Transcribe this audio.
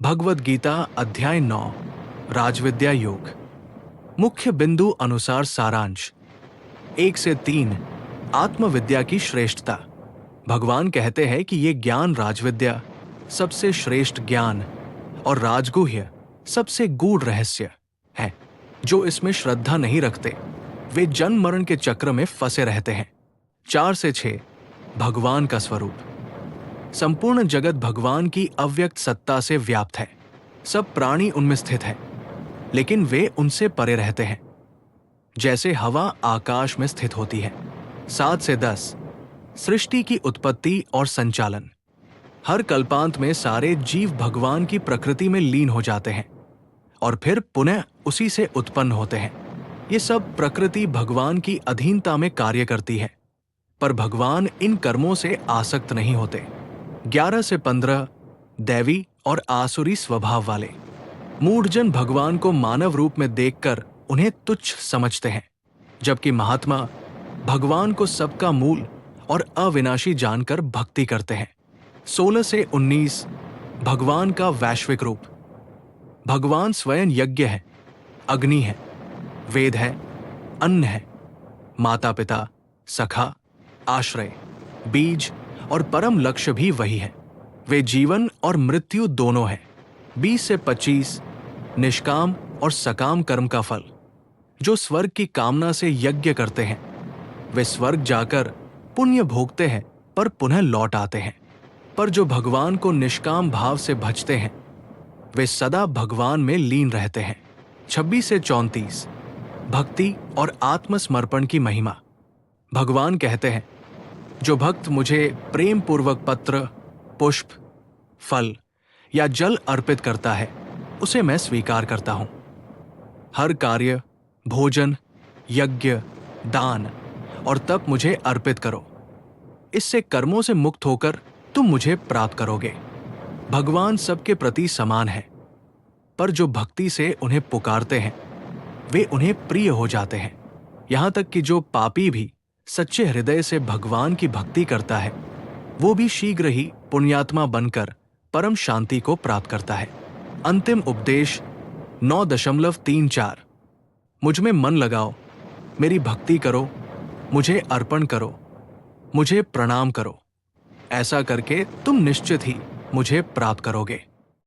भगवद गीता अध्याय 9 राजविद्या योग। मुख्य बिंदु अनुसार सारांश 1 से 3 आत्मविद्या की श्रेष्ठता। भगवान कहते हैं कि ये ज्ञान राजविद्या सबसे श्रेष्ठ ज्ञान और राजगुह्य सबसे गूढ़ रहस्य है। जो इसमें श्रद्धा नहीं रखते वे जन्म मरण के चक्र में फंसे रहते हैं। 4 से 6 भगवान का स्वरूप। संपूर्ण जगत भगवान की अव्यक्त सत्ता से व्याप्त है। सब प्राणी उनमें स्थित हैं, लेकिन वे उनसे परे रहते हैं, जैसे हवा आकाश में स्थित होती है। 7 से 10 सृष्टि की उत्पत्ति और संचालन। हर कल्पांत में सारे जीव भगवान की प्रकृति में लीन हो जाते हैं और फिर पुनः उसी से उत्पन्न होते हैं। ये सब प्रकृति भगवान की अधीनता में कार्य करती है, पर भगवान इन कर्मों से आसक्त नहीं होते। 11 से 15 दैवी और आसुरी स्वभाव वाले। मूढ़जन भगवान को मानव रूप में देखकर उन्हें तुच्छ समझते हैं, जबकि महात्मा भगवान को सबका मूल और अविनाशी जानकर भक्ति करते हैं। 16 से 19 भगवान का वैश्विक रूप। भगवान स्वयं यज्ञ है, अग्नि है, वेद है, अन्न है, माता पिता, सखा, आश्रय, बीज और परम लक्ष्य भी वही है। वे जीवन और मृत्यु दोनों हैं। 20 से 25 निष्काम और सकाम कर्म का फल। जो स्वर्ग की कामना से यज्ञ करते हैं वे स्वर्ग जाकर पुण्य भोगते हैं पर पुनः लौट आते हैं, पर जो भगवान को निष्काम भाव से भजते हैं वे सदा भगवान में लीन रहते हैं। 26 से 34 भक्ति और आत्मसमर्पण की महिमा। भगवान कहते हैं, जो भक्त मुझे प्रेम पूर्वक पत्र, पुष्प, फल या जल अर्पित करता है उसे मैं स्वीकार करता हूं। हर कार्य, भोजन, यज्ञ, दान और तप मुझे अर्पित करो। इससे कर्मों से मुक्त होकर तुम मुझे प्राप्त करोगे। भगवान सबके प्रति समान है, पर जो भक्ति से उन्हें पुकारते हैं वे उन्हें प्रिय हो जाते हैं। यहां तक कि जो पापी भी सच्चे हृदय से भगवान की भक्ति करता है वो भी शीघ्र ही पुण्यात्मा बनकर परम शांति को प्राप्त करता है। अंतिम उपदेश 9.34 मुझ में मन लगाओ, मेरी भक्ति करो, मुझे अर्पण करो, मुझे प्रणाम करो। ऐसा करके तुम निश्चित ही मुझे प्राप्त करोगे।